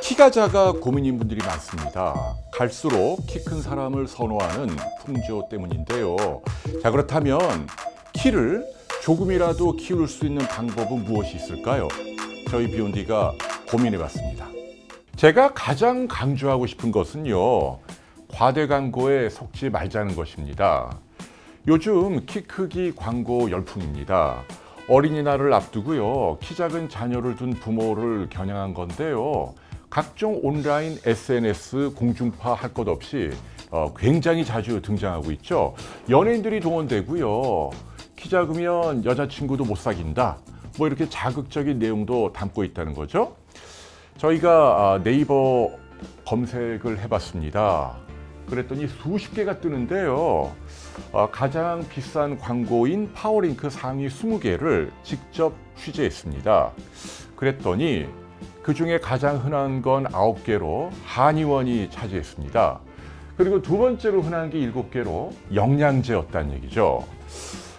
키가 작아 고민인 분들이 많습니다. 갈수록 키 큰 사람을 선호하는 풍조 때문인데요. 자, 그렇다면 키를 조금이라도 키울 수 있는 방법은 무엇이 있을까요? 저희 비욘디가 고민해 봤습니다. 제가 가장 강조하고 싶은 것은요, 과대 광고에 속지 말자는 것입니다. 요즘 키 크기 광고 열풍입니다. 어린이날을 앞두고요, 키 작은 자녀를 둔 부모를 겨냥한 건데요. 각종 온라인 SNS 공중파 할 것 없이 굉장히 자주 등장하고 있죠. 연예인들이 동원되고요. 키 작으면 여자친구도 못 사귄다. 뭐 이렇게 자극적인 내용도 담고 있다는 거죠. 저희가 네이버 검색을 해봤습니다. 그랬더니 수십 개가 뜨는데요. 가장 비싼 광고인 파워링크 상위 20개를 직접 취재했습니다. 그랬더니 그 중에 가장 흔한 건 9개로 한의원이 차지했습니다. 그리고 두 번째로 흔한 게 7개로 영양제였다는 얘기죠.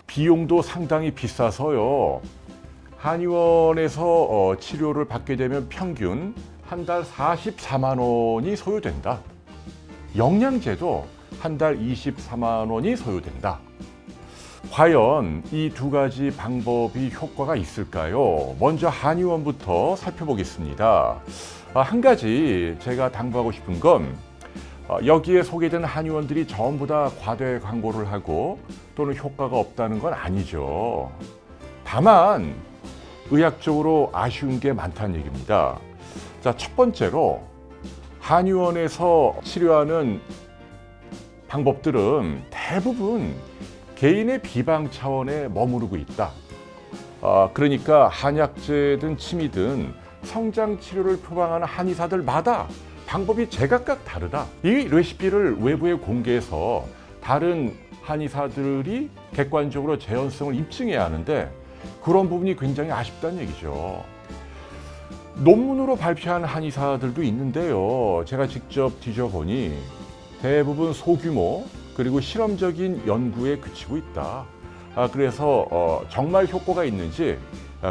비용도 상당히 비싸서요. 한의원에서 치료를 받게 되면 평균 한 달 44만 원이 소요된다. 영양제도 한 달 24만 원이 소요된다. 과연 이 두 가지 방법이 효과가 있을까요? 먼저 한의원부터 살펴보겠습니다. 한 가지 제가 당부하고 싶은 건 여기에 소개된 한의원들이 전부 다 과대 광고를 하고 또는 효과가 없다는 건 아니죠. 다만 의학적으로 아쉬운 게 많다는 얘기입니다. 자, 첫 번째로 한의원에서 치료하는 방법들은 대부분 개인의 비방 차원에 머무르고 있다. 그러니까 한약재든 침이든 성장 치료를 표방하는 한의사들마다 방법이 제각각 다르다. 이 레시피를 외부에 공개해서 다른 한의사들이 객관적으로 재현성을 입증해야 하는데 그런 부분이 굉장히 아쉽다는 얘기죠. 논문으로 발표한 한의사들도 있는데요. 제가 직접 뒤져보니 대부분 소규모 그리고 실험적인 연구에 그치고 있다. 그래서 정말 효과가 있는지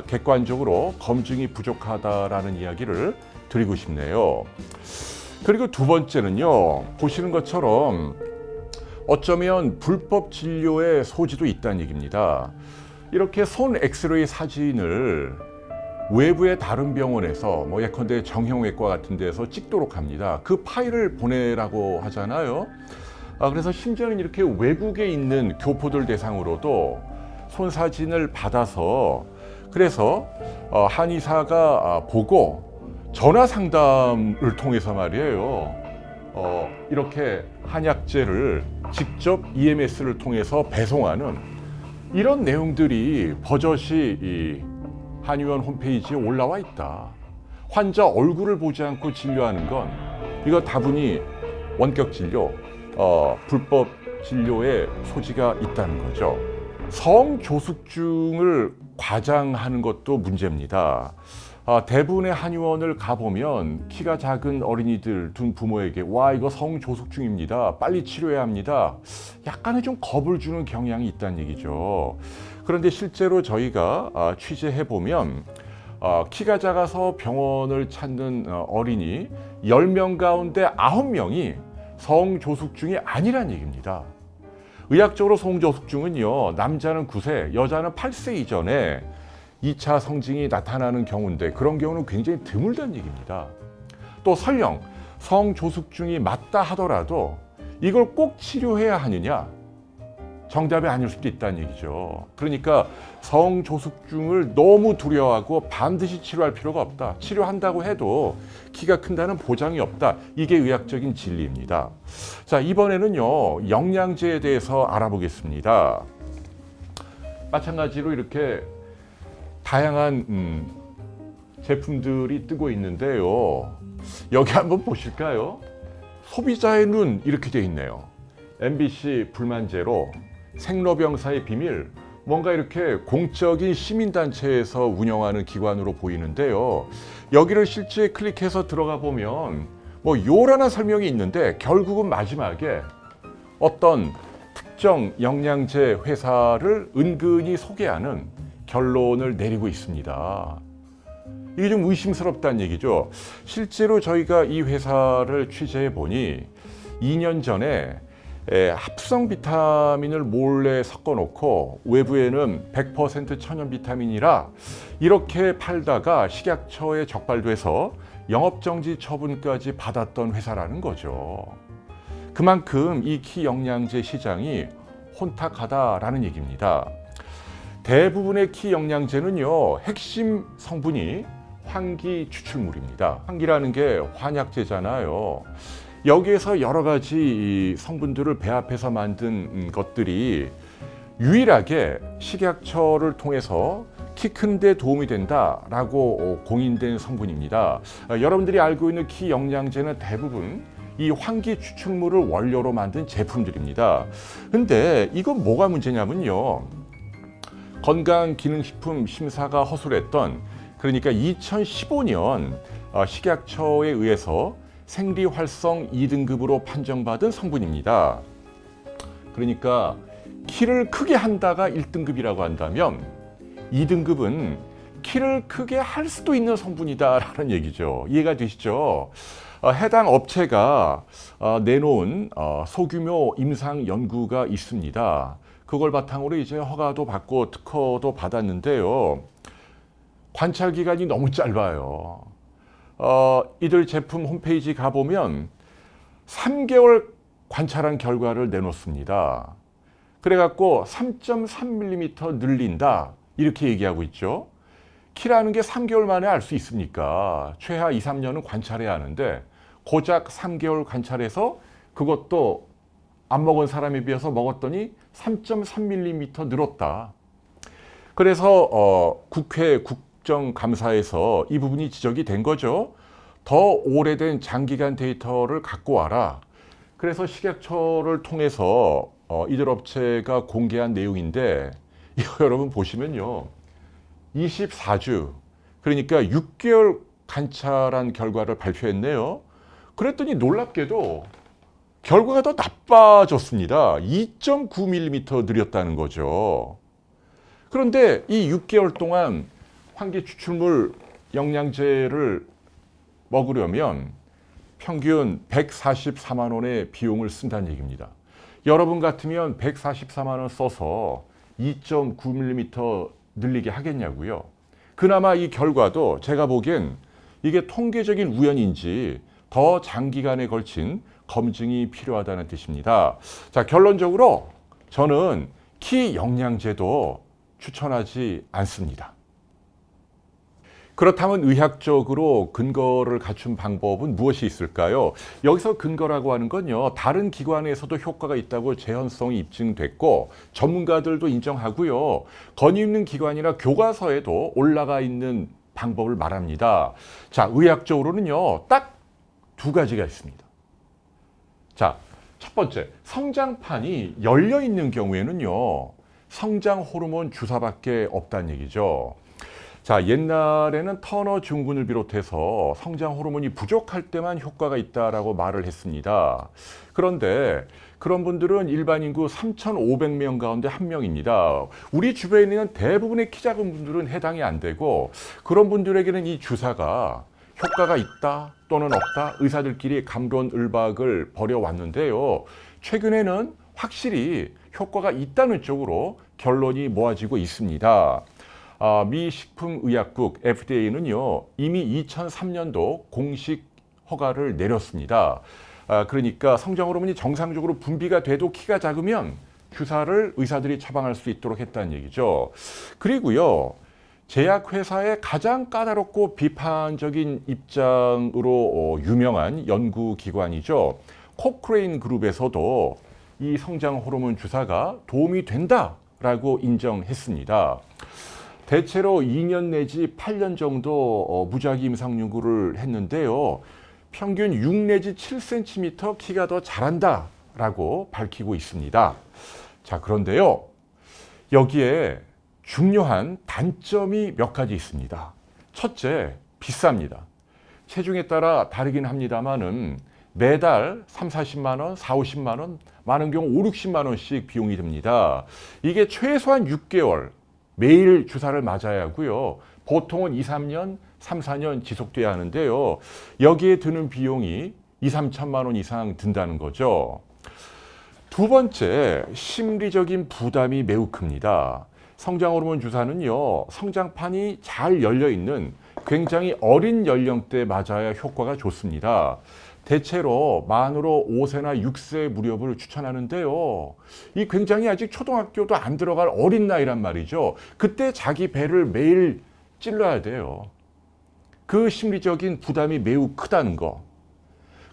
객관적으로 검증이 부족하다라는 이야기를 드리고 싶네요. 그리고 두 번째는요, 보시는 것처럼 어쩌면 불법 진료의 소지도 있다는 얘기입니다. 이렇게 손 엑스레이 사진을 외부의 다른 병원에서 예컨대 정형외과 같은 데서 찍도록 합니다. 그 파일을 보내라고 하잖아요. 그래서 심지어는 이렇게 외국에 있는 교포들 대상으로도 손 사진을 받아서 그래서 한의사가 보고 전화 상담을 통해서 말이에요. 이렇게 한약재를 직접 EMS를 통해서 배송하는 이런 내용들이 버젓이 이 한의원 홈페이지에 올라와 있다. 환자 얼굴을 보지 않고 진료하는 건 이거 다분히 원격 진료, 불법 진료의 소지가 있다는 거죠. 성조숙증을 과장하는 것도 문제입니다. 대부분의 한의원을 가보면 키가 작은 어린이들 둔 부모에게 와, 이거 성조숙증입니다. 빨리 치료해야 합니다. 약간의 좀 겁을 주는 경향이 있다는 얘기죠. 그런데 실제로 저희가 취재해보면 키가 작아서 병원을 찾는 어린이 10명 가운데 9명이 성조숙증이 아니란 얘기입니다. 의학적으로 성조숙증은요, 남자는 9세, 여자는 8세 이전에 2차 성징이 나타나는 경우인데 그런 경우는 굉장히 드물다는 얘기입니다. 또 설령 성조숙증이 맞다 하더라도 이걸 꼭 치료해야 하느냐? 정답이 아닐 수도 있다는 얘기죠. 그러니까 성조숙증을 너무 두려워하고 반드시 치료할 필요가 없다. 치료한다고 해도 키가 큰다는 보장이 없다. 이게 의학적인 진리입니다. 자, 이번에는요, 영양제에 대해서 알아보겠습니다. 마찬가지로 이렇게 다양한 제품들이 뜨고 있는데요. 여기 한번 보실까요? 소비자의 눈 이렇게 돼 있네요. MBC 불만제로 생로병사의 비밀, 뭔가 이렇게 공적인 시민단체에서 운영하는 기관으로 보이는데요. 여기를 실제 클릭해서 들어가 보면 요란한 설명이 있는데 결국은 마지막에 어떤 특정 영양제 회사를 은근히 소개하는 결론을 내리고 있습니다. 이게 좀 의심스럽다는 얘기죠. 실제로 저희가 이 회사를 취재해 보니 2년 전에 합성 비타민을 몰래 섞어 놓고 외부에는 100% 천연 비타민이라 이렇게 팔다가 식약처에 적발돼서 영업정지 처분까지 받았던 회사라는 거죠. 그만큼 이 키 영양제 시장이 혼탁하다라는 얘기입니다. 대부분의 키 영양제는요, 핵심 성분이 환기 추출물입니다. 환기라는 게 환약제잖아요. 여기에서 여러 가지 성분들을 배합해서 만든 것들이 유일하게 식약처를 통해서 키 큰 데 도움이 된다라고 공인된 성분입니다. 여러분들이 알고 있는 키 영양제는 대부분 이 환기 추출물을 원료로 만든 제품들입니다. 근데 이건 뭐가 문제냐면요, 건강기능식품 심사가 허술했던, 그러니까 2015년 식약처에 의해서 생리활성 2등급으로 판정받은 성분입니다. 그러니까 키를 크게 한다가 1등급이라고 한다면 2등급은 키를 크게 할 수도 있는 성분이다라는 얘기죠. 이해가 되시죠? 해당 업체가 내놓은 소규모 임상 연구가 있습니다. 그걸 바탕으로 이제 허가도 받고 특허도 받았는데요. 관찰 기간이 너무 짧아요. 이들 제품 홈페이지 가보면 3개월 관찰한 결과를 내놓습니다. 그래갖고 3.3mm 늘린다 이렇게 얘기하고 있죠. 키라는 게 3개월 만에 알 수 있습니까? 최하 2, 3년은 관찰해야 하는데 고작 3개월 관찰해서 그것도 안 먹은 사람에 비해서 먹었더니 3.3mm 늘었다. 그래서 국회 국정감사에서 이 부분이 지적이 된 거죠. 더 오래된 장기간 데이터를 갖고 와라. 그래서 식약처를 통해서 이들 업체가 공개한 내용인데 이거 여러분 보시면요, 24주, 그러니까 6개월 관찰한 결과를 발표했네요. 그랬더니 놀랍게도 결과가 더 나빠졌습니다. 2.9mm 늘렸다는 거죠. 그런데 이 6개월 동안 환기 추출물 영양제를 먹으려면 평균 144만 원의 비용을 쓴다는 얘기입니다. 여러분 같으면 144만 원 써서 2.9mm 늘리게 하겠냐고요. 그나마 이 결과도 제가 보기엔 이게 통계적인 우연인지 더 장기간에 걸친 검증이 필요하다는 뜻입니다. 자, 결론적으로 저는 키 영양제도 추천하지 않습니다. 그렇다면 의학적으로 근거를 갖춘 방법은 무엇이 있을까요? 여기서 근거라고 하는 건요, 다른 기관에서도 효과가 있다고 재현성이 입증됐고 전문가들도 인정하고요, 권위 있는 기관이나 교과서에도 올라가 있는 방법을 말합니다. 자, 의학적으로는요, 딱 두 가지가 있습니다. 자, 첫 번째, 성장판이 열려 있는 경우에는요, 성장 호르몬 주사밖에 없다는 얘기죠. 자, 옛날에는 터너 증후군을 비롯해서 성장 호르몬이 부족할 때만 효과가 있다라고 말을 했습니다. 그런데 그런 분들은 일반 인구 3,500명 가운데 한 명입니다. 우리 주변에 있는 대부분의 키 작은 분들은 해당이 안 되고, 그런 분들에게는 이 주사가 효과가 있다 또는 없다 의사들끼리 감론을박을 벌여왔는데요. 최근에는 확실히 효과가 있다는 쪽으로 결론이 모아지고 있습니다. 미 식품의약국 FDA는요, 이미 2003년도 공식 허가를 내렸습니다. 그러니까 성장 호르몬이 정상적으로 분비가 돼도 키가 작으면 주사를 의사들이 처방할 수 있도록 했다는 얘기죠. 그리고요, 제약회사의 가장 까다롭고 비판적인 입장으로 유명한 연구기관이죠. 코크레인 그룹에서도 이 성장 호르몬 주사가 도움이 된다라고 인정했습니다. 대체로 2년 내지 8년 정도 무작위 임상 연구를 했는데요, 평균 6 내지 7cm 키가 더 자란다라고 밝히고 있습니다. 자, 그런데요, 여기에 중요한 단점이 몇 가지 있습니다. 첫째, 비쌉니다. 체중에 따라 다르긴 합니다만은 매달 3, 40만 원, 4, 50만 원, 많은 경우 5, 60만 원씩 비용이 듭니다. 이게 최소한 6개월 매일 주사를 맞아야 하고요. 보통은 2, 3년, 3, 4년 지속돼야 하는데요. 여기에 드는 비용이 2, 3천만 원 이상 든다는 거죠. 두 번째, 심리적인 부담이 매우 큽니다. 성장 호르몬 주사는요, 성장판이 잘 열려 있는 굉장히 어린 연령대에 맞아야 효과가 좋습니다. 대체로 만으로 5세나 6세 무렵을 추천하는데요. 이 굉장히 아직 초등학교도 안 들어갈 어린 나이란 말이죠. 그때 자기 배를 매일 찔러야 돼요. 그 심리적인 부담이 매우 크다는 거.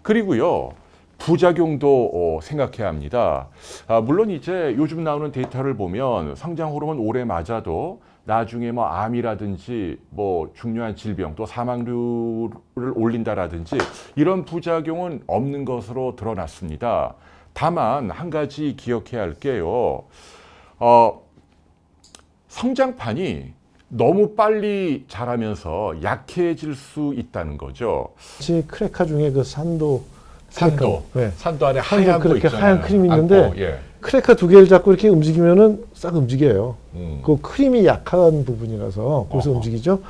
그리고요, 부작용도 생각해야 합니다. 물론 이제 요즘 나오는 데이터를 보면 성장 호르몬 오래 맞아도 나중에 뭐 암이라든지 뭐 중요한 질병 또 사망률을 올린다라든지 이런 부작용은 없는 것으로 드러났습니다. 다만 한 가지 기억해야 할 게요. 성장판이 너무 빨리 자라면서 약해질 수 있다는 거죠. 혹시 크레카 중에 그 산도 네. 산도 안에 하얀 거 그렇게 있잖아요. 하얀 크림이 있는데 안고, 예. 크레카 두 개를 잡고 이렇게 움직이면은 싹 움직여요. 그 크림이 약한 부분이라서 거기서 움직이죠.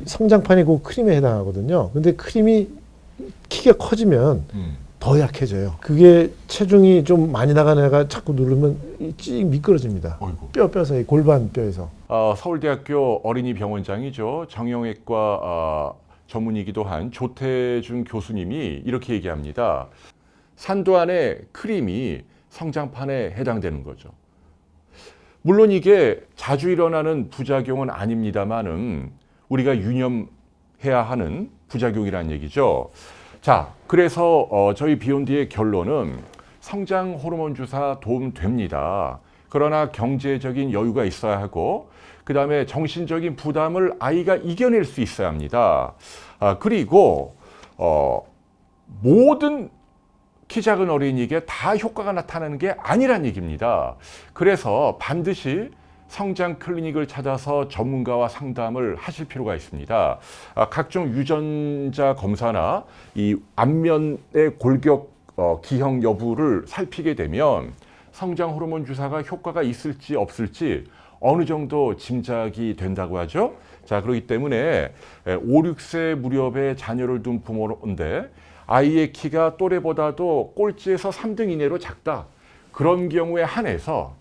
성장판이 그 크림에 해당하거든요. 근데 크림이 키가 커지면 더 약해져요. 그게 체중이 좀 많이 나가는 애가 자꾸 누르면 찌 미끄러집니다. 어이구. 뼈 사이 골반 뼈에서. 서울대학교 어린이 병원장이죠. 정형외과 전문이기도 한 조태준 교수님이 이렇게 얘기합니다. 산도 안에 크림이 성장판에 해당되는 거죠. 물론 이게 자주 일어나는 부작용은 아닙니다만은 우리가 유념해야 하는 부작용이라는 얘기죠. 자, 그래서 저희 비욘디의 결론은 성장 호르몬 주사 도움됩니다. 그러나 경제적인 여유가 있어야 하고 그 다음에 정신적인 부담을 아이가 이겨낼 수 있어야 합니다. 그리고 모든 키 작은 어린이에게 다 효과가 나타나는 게 아니란 얘기입니다. 그래서 반드시 성장 클리닉을 찾아서 전문가와 상담을 하실 필요가 있습니다. 각종 유전자 검사나 이 안면의 골격 기형 여부를 살피게 되면 성장 호르몬 주사가 효과가 있을지 없을지 어느 정도 짐작이 된다고 하죠. 자, 그렇기 때문에 5, 6세 무렵에 자녀를 둔 부모인데 아이의 키가 또래보다도 꼴찌에서 3등 이내로 작다. 그런 경우에 한해서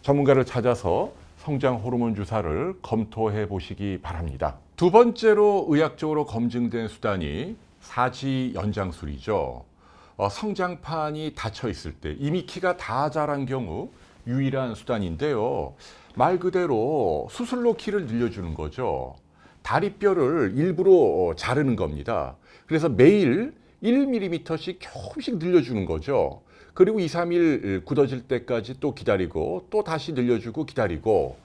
전문가를 찾아서 성장 호르몬 주사를 검토해 보시기 바랍니다. 두 번째로 의학적으로 검증된 수단이 사지 연장술이죠. 성장판이 닫혀 있을 때 이미 키가 다 자란 경우 유일한 수단인데요. 말 그대로 수술로 키를 늘려주는 거죠. 다리뼈를 일부러 자르는 겁니다. 그래서 매일 1mm씩 조금씩 늘려주는 거죠. 그리고 2, 3일 굳어질 때까지 또 기다리고 또 다시 늘려주고 기다리고,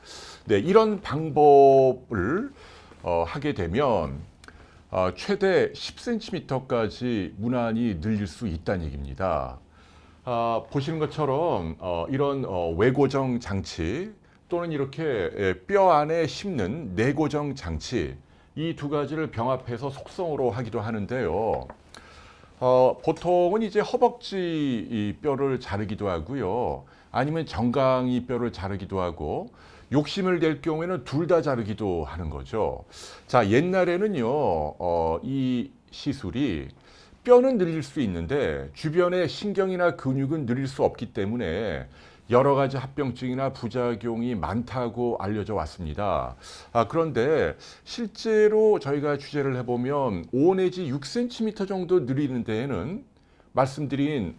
네, 이런 방법을 하게 되면 최대 10cm까지 무난히 늘릴 수 있다는 얘기입니다. 보시는 것처럼 이런 외고정 장치 또는 이렇게 뼈 안에 심는 내고정 장치, 이 두 가지를 병합해서 속성으로 하기도 하는데요. 보통은 이제 허벅지 뼈를 자르기도 하고요. 아니면 정강이 뼈를 자르기도 하고, 욕심을 낼 경우에는 둘 다 자르기도 하는 거죠. 자, 옛날에는요, 이 시술이 뼈는 늘릴 수 있는데 주변의 신경이나 근육은 늘릴 수 없기 때문에 여러 가지 합병증이나 부작용이 많다고 알려져 왔습니다. 그런데 실제로 저희가 취재를 해보면 5 내지 6cm 정도 늘리는 데에는 말씀드린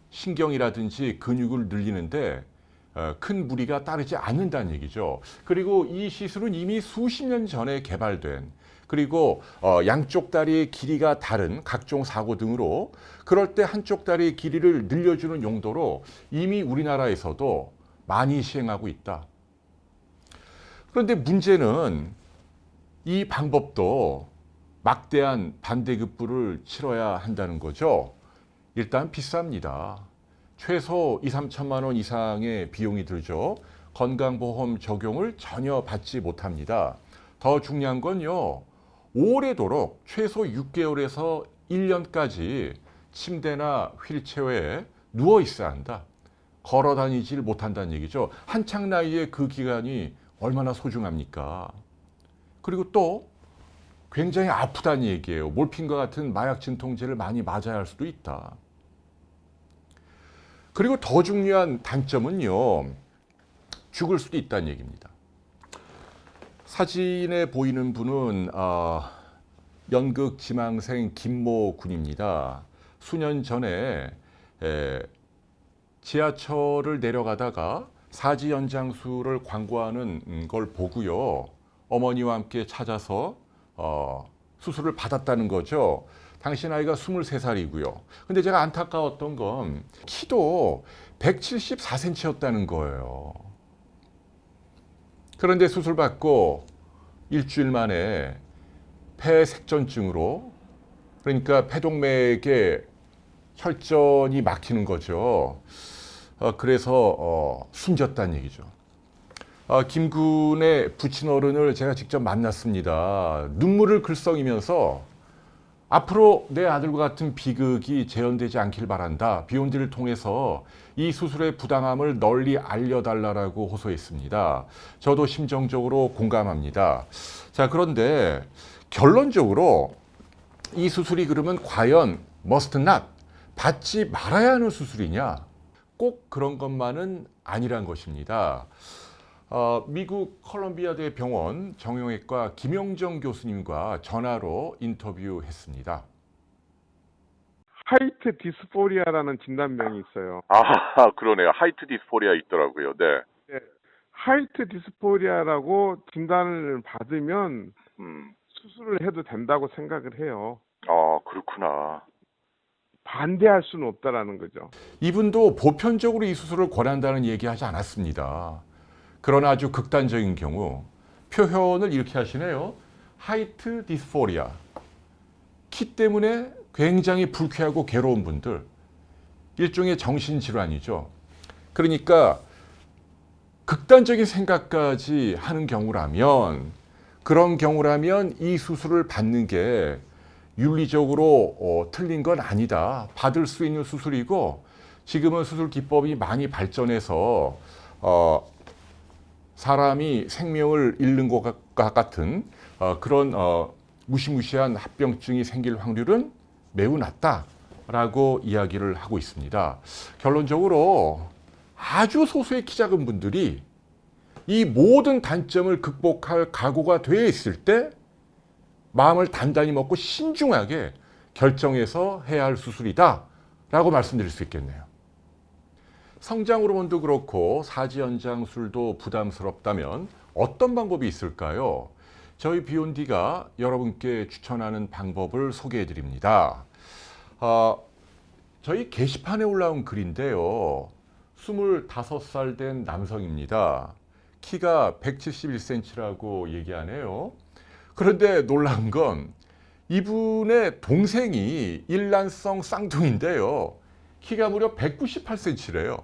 신경이라든지 근육을 늘리는데 큰 무리가 따르지 않는다는 얘기죠. 그리고 이 시술은 이미 수십 년 전에 개발된, 그리고 양쪽 다리의 길이가 다른 각종 사고 등으로 그럴 때 한쪽 다리의 길이를 늘려주는 용도로 이미 우리나라에서도 많이 시행하고 있다. 그런데 문제는 이 방법도 막대한 반대급부를 치러야 한다는 거죠. 일단 비쌉니다. 최소 2, 3천만 원 이상의 비용이 들죠. 건강보험 적용을 전혀 받지 못합니다. 더 중요한 건요, 오래도록 최소 6개월에서 1년까지 침대나 휠체어에 누워 있어야 한다. 걸어 다니질 못한다는 얘기죠. 한창 나이에 그 기간이 얼마나 소중합니까? 그리고 또 굉장히 아프다는 얘기예요. 몰핀과 같은 마약 진통제를 많이 맞아야 할 수도 있다. 그리고 더 중요한 단점은요, 죽을 수도 있다는 얘기입니다. 사진에 보이는 분은 연극 지망생 김모 군입니다. 수년 전에 지하철을 내려가다가 사지 연장술을 광고하는 걸 보고요, 어머니와 함께 찾아서 수술을 받았다는 거죠. 당시 나이가 23살이고요. 근데 제가 안타까웠던 건 키도 174cm였다는 거예요. 그런데 수술 받고 일주일 만에 폐색전증으로, 그러니까 폐동맥에 혈전이 막히는 거죠. 그래서 숨졌다는 얘기죠. 김 군의 부친 어른을 제가 직접 만났습니다. 눈물을 글썽이면서 앞으로 내 아들과 같은 비극이 재현되지 않길 바란다. 비욘드를 통해서 이 수술의 부당함을 널리 알려달라고 호소했습니다. 저도 심정적으로 공감합니다. 자, 그런데 결론적으로 이 수술이 그러면 과연 must not, 받지 말아야 하는 수술이냐? 꼭 그런 것만은 아니란 것입니다. 미국 컬럼비아대 병원 정형외과 김용정 교수님과 전화로 인터뷰했습니다. 하이트 디스포리아라는 진단명이 있어요. 그러네요. 하이트 디스포리아 있더라고요. 네. 네, 하이트 디스포리아라고 진단을 받으면 수술을 해도 된다고 생각을 해요. 그렇구나. 반대할 수는 없다라는 거죠. 이분도 보편적으로 이 수술을 권한다는 얘기하지 않았습니다. 그러나 아주 극단적인 경우 표현을 이렇게 하시네요. 하이트 디스포리아. 키 때문에 굉장히 불쾌하고 괴로운 분들. 일종의 정신질환이죠. 그러니까 극단적인 생각까지 하는 경우라면, 그런 경우라면 이 수술을 받는 게 윤리적으로 틀린 건 아니다. 받을 수 있는 수술이고, 지금은 수술 기법이 많이 발전해서 사람이 생명을 잃는 것과 같은 그런 무시무시한 합병증이 생길 확률은 매우 낮다라고 이야기를 하고 있습니다. 결론적으로 아주 소수의 키 작은 분들이 이 모든 단점을 극복할 각오가 되어 있을 때 마음을 단단히 먹고 신중하게 결정해서 해야 할 수술이다라고 말씀드릴 수 있겠네요. 성장 호르몬도 그렇고 사지 연장술도 부담스럽다면 어떤 방법이 있을까요? 저희 비욘디가 여러분께 추천하는 방법을 소개해 드립니다. 저희 게시판에 올라온 글인데요. 25살 된 남성입니다. 키가 171cm라고 얘기하네요. 그런데 놀라운 건 이분의 동생이 일란성 쌍둥이인데요. 키가 무려 198cm래요.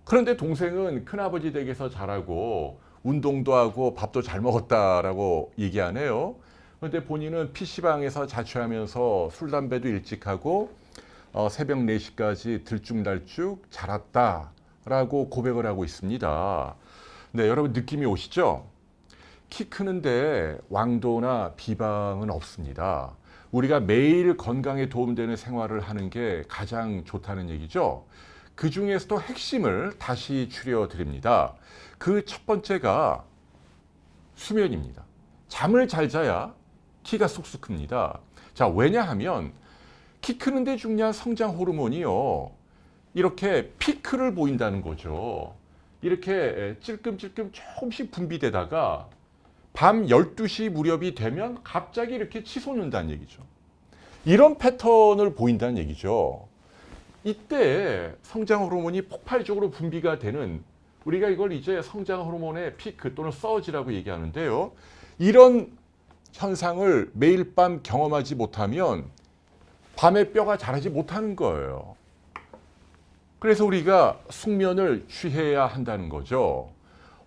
그런데 동생은 큰아버지 댁에서 자라고 운동도 하고 밥도 잘 먹었다라고 얘기하네요. 그런데 본인은 PC방에서 자취하면서 술, 담배도 일찍 하고 새벽 4시까지 들쭉날쭉 자랐다라고 고백을 하고 있습니다. 네, 여러분 느낌이 오시죠? 키 크는데 왕도나 비방은 없습니다. 우리가 매일 건강에 도움되는 생활을 하는 게 가장 좋다는 얘기죠. 그 중에서도 핵심을 다시 추려 드립니다. 그 첫 번째가 수면입니다. 잠을 잘 자야 키가 쑥쑥 큽니다. 자, 왜냐하면 키 크는데 중요한 성장 호르몬이요, 이렇게 피크를 보인다는 거죠. 이렇게 찔끔찔끔 조금씩 분비되다가 밤 12시 무렵이 되면 갑자기 이렇게 치솟는다는 얘기죠. 이런 패턴을 보인다는 얘기죠. 이때 성장 호르몬이 폭발적으로 분비가 되는, 우리가 이걸 이제 성장 호르몬의 피크 또는 서지라고 얘기하는데요. 이런 현상을 매일 밤 경험하지 못하면 밤에 뼈가 자라지 못하는 거예요. 그래서 우리가 숙면을 취해야 한다는 거죠.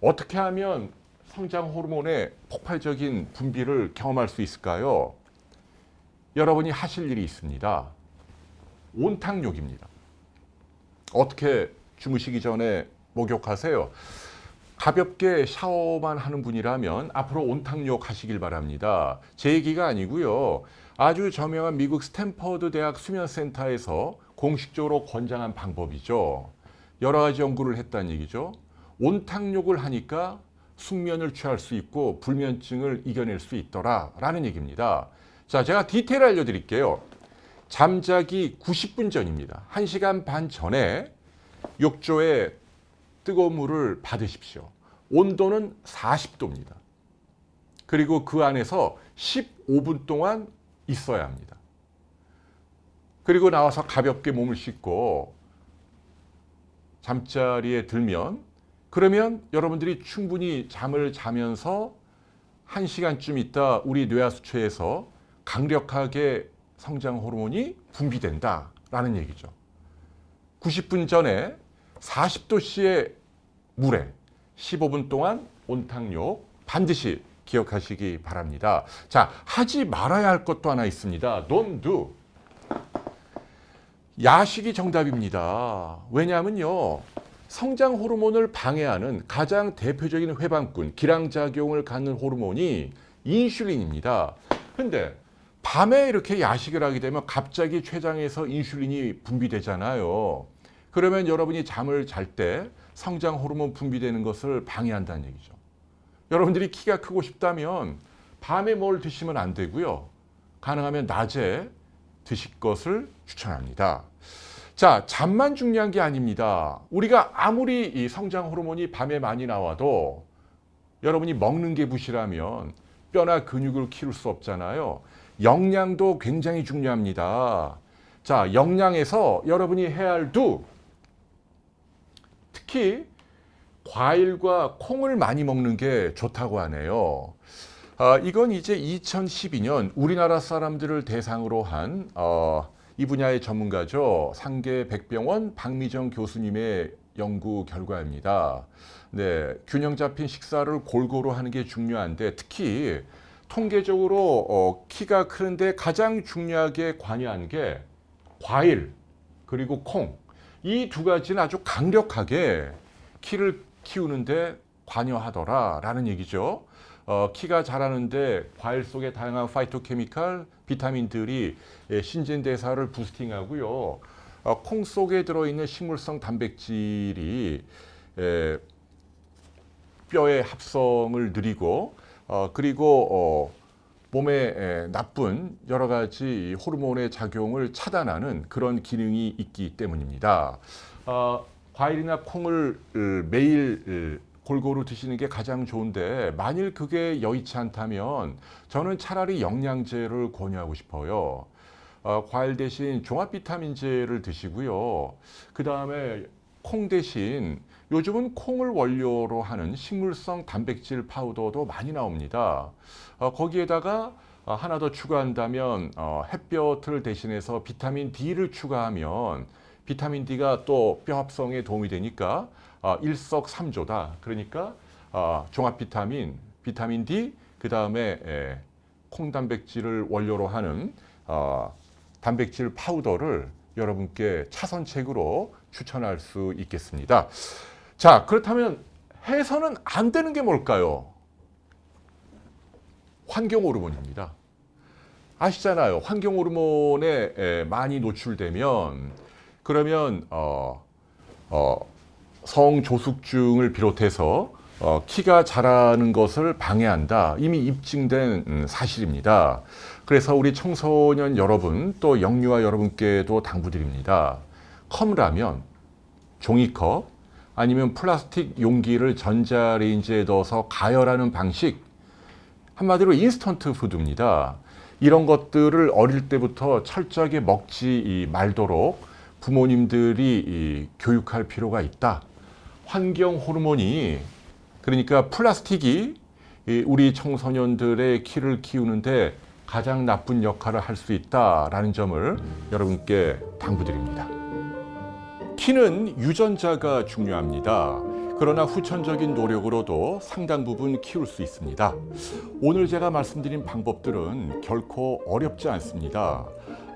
어떻게 하면 성장 호르몬의 폭발적인 분비를 경험할 수 있을까요? 여러분이 하실 일이 있습니다. 온탕욕입니다. 어떻게 주무시기 전에 목욕하세요? 가볍게 샤워만 하는 분이라면 앞으로 온탕욕 하시길 바랍니다. 제 얘기가 아니고요. 아주 저명한 미국 스탠퍼드 대학 수면센터에서 공식적으로 권장한 방법이죠. 여러 가지 연구를 했다는 얘기죠. 온탕욕을 하니까 숙면을 취할 수 있고 불면증을 이겨낼 수 있더라라는 얘기입니다. 자, 제가 디테일 알려드릴게요. 잠자기 90분 전입니다. 1시간 반 전에 욕조에 뜨거운 물을 받으십시오. 온도는 40도입니다. 그리고 그 안에서 15분 동안 있어야 합니다. 그리고 나와서 가볍게 몸을 씻고 잠자리에 들면 그러면 여러분들이 충분히 잠을 자면서 1시간쯤 있다 우리 뇌하수체에서 강력하게 성장 호르몬이 분비된다라는 얘기죠. 90분 전에 40도씨의 물에 15분 동안 온탕욕 반드시 기억하시기 바랍니다. 자, 하지 말아야 할 것도 하나 있습니다. Don't do. 야식이 정답입니다. 왜냐하면요. 성장 호르몬을 방해하는 가장 대표적인 회방꾼, 기량작용을 갖는 호르몬이 인슐린입니다. 근데 밤에 이렇게 야식을 하게 되면 갑자기 췌장에서 인슐린이 분비되잖아요. 그러면 여러분이 잠을 잘 때 성장 호르몬 분비되는 것을 방해한다는 얘기죠. 여러분들이 키가 크고 싶다면 밤에 뭘 드시면 안 되고요. 가능하면 낮에 드실 것을 추천합니다. 자, 잠만 중요한 게 아닙니다. 우리가 아무리 이 성장 호르몬이 밤에 많이 나와도 여러분이 먹는 게 부실하면 뼈나 근육을 키울 수 없잖아요. 영양도 굉장히 중요합니다. 자, 영양에서 여러분이 해야 할 do. 특히 과일과 콩을 많이 먹는 게 좋다고 하네요. 이건 이제 2012년 우리나라 사람들을 대상으로 한 이 분야의 전문가죠. 상계백병원 박미정 교수님의 연구 결과입니다. 네, 균형 잡힌 식사를 골고루 하는 게 중요한데 특히 통계적으로 키가 크는데 가장 중요하게 관여하는 게 과일 그리고 콩. 이 두 가지는 아주 강력하게 키를 키우는데 관여하더라라는 얘기죠. 키가 자라는데 과일 속의 다양한 파이토케미칼, 비타민들이 신진대사를 부스팅하고요. 콩 속에 들어있는 식물성 단백질이 뼈의 합성을 느리고 그리고 몸에 나쁜 여러 가지 호르몬의 작용을 차단하는 그런 기능이 있기 때문입니다. 과일이나 콩을 매일 골고루 드시는 게 가장 좋은데 만일 그게 여의치 않다면 저는 차라리 영양제를 권유하고 싶어요. 과일 대신 종합 비타민제를 드시고요. 그 다음에 콩 대신 요즘은 콩을 원료로 하는 식물성 단백질 파우더도 많이 나옵니다. 거기에다가 하나 더 추가한다면 햇볕을 대신해서 비타민 D를 추가하면 비타민 D가 또 뼈 합성에 도움이 되니까 일석삼조다. 그러니까 종합 비타민, 비타민 D, 그 다음에 콩 단백질을 원료로 하는 단백질 파우더를 여러분께 차선책으로 추천할 수 있겠습니다. 자, 그렇다면 해서는 안 되는 게 뭘까요? 환경 호르몬입니다. 아시잖아요. 환경 호르몬에 많이 노출되면 그러면 성조숙증을 비롯해서 키가 자라는 것을 방해한다. 이미 입증된 사실입니다. 그래서 우리 청소년 여러분 또 영유아 여러분께도 당부드립니다. 컵라면, 종이컵 아니면 플라스틱 용기를 전자레인지에 넣어서 가열하는 방식 한마디로 인스턴트 푸드입니다. 이런 것들을 어릴 때부터 철저하게 먹지 말도록 부모님들이 교육할 필요가 있다. 환경 호르몬이 그러니까 플라스틱이 우리 청소년들의 키를 키우는데 가장 나쁜 역할을 할 수 있다라는 점을 여러분께 당부드립니다. 키는 유전자가 중요합니다. 그러나 후천적인 노력으로도 상당 부분 키울 수 있습니다. 오늘 제가 말씀드린 방법들은 결코 어렵지 않습니다.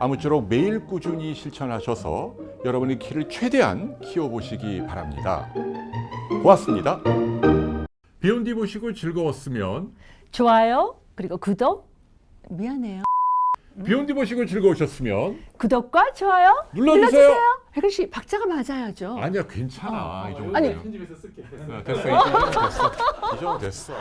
아무쪼록 매일 꾸준히 실천하셔서 여러분의 키를 최대한 키워보시기 바랍니다. 고맙습니다. 비욘디 보시고 즐거웠으면 좋아요, 그리고 구독. 미안해요. 비욘디 보시고 즐거우셨으면 구독과 좋아요 눌러주세요. 혜근 씨 박자가 맞아야죠. 아니야, 괜찮아. 이 정도. 아니. 편집해서 쓸게. 됐어. 이 정도 됐어.